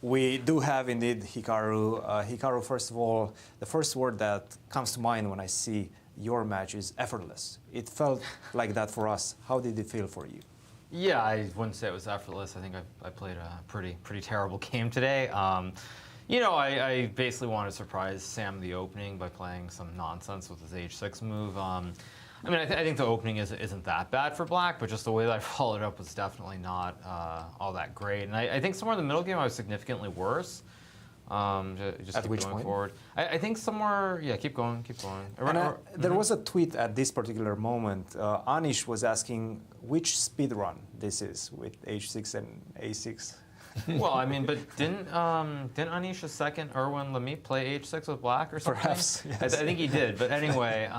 We do have indeed Hikaru. Hikaru, first of all, the first word that comes to mind when I see your match is effortless. It felt like that for us. How did it feel for you? Yeah, I wouldn't say it was effortless. I think I played a pretty terrible game today. You know, I basically wanted to surprise Sam in the opening by playing some nonsense with his H6 move. I mean, I think the opening isn't that bad for Black, but just the way that I followed up was definitely not all that great. And I think somewhere in the middle game I was significantly worse. Just at keep which going point? forward. I think somewhere, yeah, keep going. And there was a tweet at this particular moment. Anish was asking which speed run this is with H6 and A6. Well, I mean, but didn't Anish's second Erwin Lamy play H6 with Black or something? Perhaps, yes. I think he did. But anyway,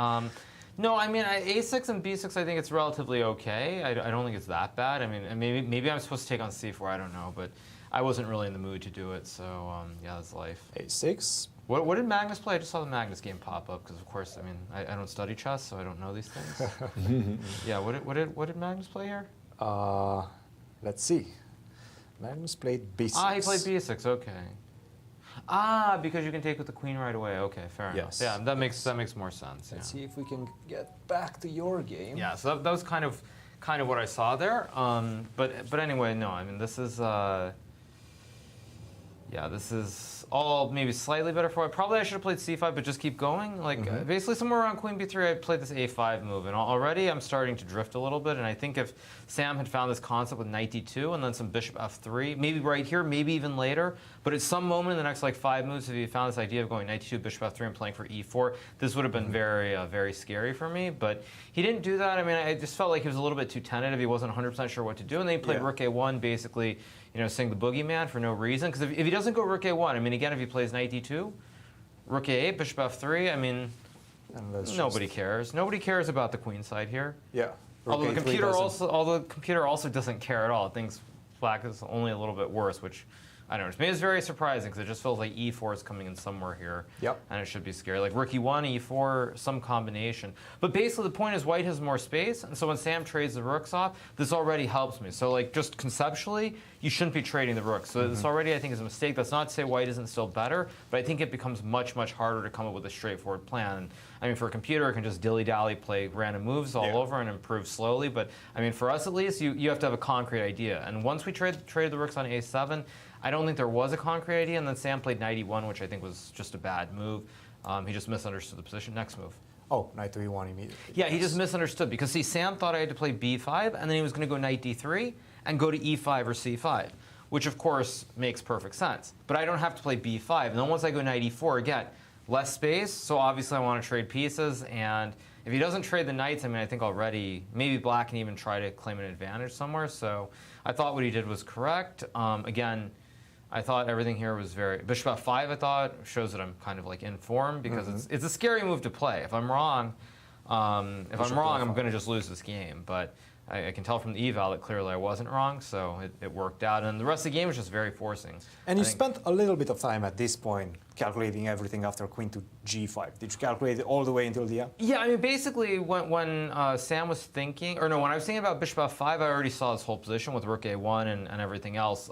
no, I mean, A6 and B6, I think it's relatively okay. I don't think it's that bad. I mean, maybe I'm supposed to take on C4. I don't know, but I wasn't really in the mood to do it. So yeah, that's life. A6. What did Magnus play? I just saw the Magnus game pop up because, of course, I mean, I don't study chess, so I don't know these things. Yeah, what did Magnus play here? Let's see. Magnus played B6. Ah, he played B6. Okay. Ah, because you can take with the queen right away. Okay, fair enough. Yes. Yeah, that makes more sense. Let's see if we can get back to your game. Yeah, so that was kind of what I saw there. But anyway, no. I mean, this is yeah, this is all maybe slightly better for it. Probably I should have played C5, but just keep going. Like basically somewhere around Queen B3, I played this A5 move, and already I'm starting to drift a little bit. And I think if Sam had found this concept with Knight D2 and then some Bishop F3, maybe right here, maybe even later, but at some moment in the next like 5 moves, if he found this idea of going Knight D2, Bishop F3, and playing for E4, this would have been very scary for me. But he didn't do that. I mean, I just felt like he was a little bit too tentative. He wasn't 100% sure what to do, and then he played Rook A1, basically, you know, saying the boogeyman for no reason. Because if he doesn't go Rook A1, I mean, again, if he plays Knight D2, Rook A8, Bishop F3, I mean, nobody cares. Nobody cares about the queen side here. Yeah. Although the computer also doesn't care at all. It thinks Black is only a little bit worse, which I don't know. To me, it's very surprising because it just feels like E4 is coming in somewhere here. Yep. And it should be scary. Like Rook E1, E4, some combination. But basically, the point is White has more space, and so when Sam trades the rooks off, this already helps me. So, like, just conceptually, you shouldn't be trading the rooks. So this already, I think, is a mistake. That's not to say White isn't still better, but I think it becomes much harder to come up with a straightforward plan. I mean, for a computer, it can just dilly-dally, play random moves all over and improve slowly. But, I mean, for us at least, you have to have a concrete idea. And once we traded the rooks on A7, I don't think there was a concrete idea, and then Sam played Knight E1, which I think was just a bad move. He just misunderstood the position. Next move. Oh, Knight to E1 immediately. Yeah, he just misunderstood because, see, Sam thought I had to play B5, and then he was going to go Knight D3 and go to E5 or C5, which, of course, makes perfect sense. But I don't have to play B5. And then once I go Knight E4, again, less space, so obviously I want to trade pieces. And if he doesn't trade the knights, I mean, I think already maybe Black can even try to claim an advantage somewhere. So I thought what he did was correct. Again, I thought everything here was very... Bishop F5, I thought, shows that I'm kind of like in form because it's a scary move to play. If I'm wrong, I'm going to just lose this game. But I can tell from the eval that clearly I wasn't wrong, so it worked out. And the rest of the game was just very forcing. And you spent a little bit of time at this point calculating everything after queen to G5. Did you calculate it all the way until the end? Yeah, I mean, basically, when Sam was thinking... Or no, when I was thinking about Bishop F5, I already saw this whole position with Rook A1 and everything else.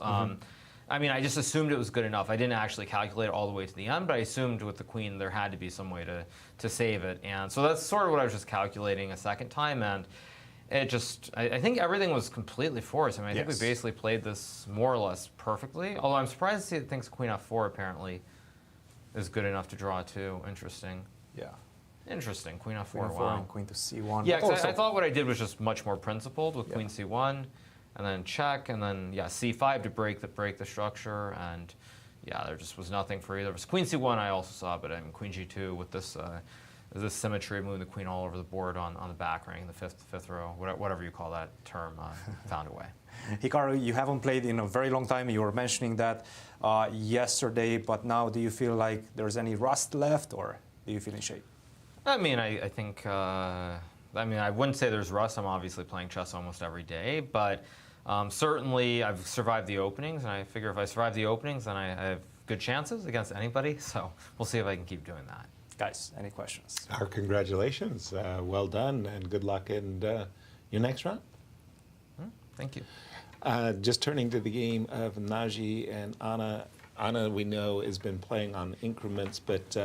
I mean, I just assumed it was good enough. I didn't actually calculate it all the way to the end, but I assumed with the queen there had to be some way to save it. And so that's sort of what I was just calculating a second time. And it just, I think everything was completely forced. I mean, I think we basically played this more or less perfectly. Although I'm surprised to see that thinks Queen F4 apparently is good enough to draw too. Interesting. Yeah. Interesting. Queen F4, Queen F4 wow. and Queen to C1. Yeah, because I thought what I did was just much more principled with Queen C1. And then check, and then C5 to break the structure, and yeah, there just was nothing for either of us. Queen C1 I also saw, but I mean Queen G2 with this symmetry of moving the queen all over the board on the back rank, the fifth row, whatever you call that term, found a way. Hikaru, you haven't played in a very long time. You were mentioning that yesterday, but now do you feel like there's any rust left, or do you feel in shape? I mean, I think. I mean, I wouldn't say there's rust. I'm obviously playing chess almost every day, but certainly I've survived the openings, and I figure if I survive the openings, then I have good chances against anybody. So we'll see if I can keep doing that. Guys, any questions? Our congratulations. Well done, and good luck in your next round. Thank you. Just turning to the game of Naji and Anna, Anna, we know, has been playing on increments, but